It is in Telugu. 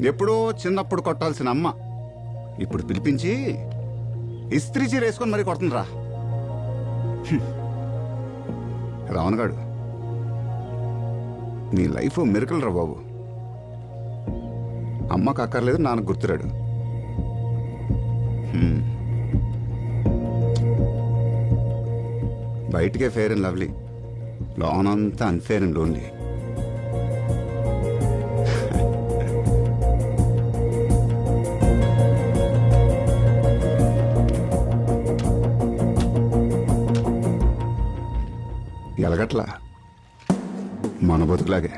ఎప్పుడో చిన్నప్పుడు కొట్టాల్సిన అమ్మ ఇప్పుడు పిలిపించి ఇస్త్రీ చీర వేసుకొని మరీ కొడుతుందిరా. రావణ్ గాడు, నీ లైఫ్ మిరకల్ రా బాబు. అమ్మకు అక్కర్లేదు, నాన్నకు గుర్తురాడు. బయటికే ఫేర్ అండ్ లవ్లీ, లోనంతా అన్ఫేర్ అండ్ లోన్లీ. ఎలగట్లా మన బతుకులాగే.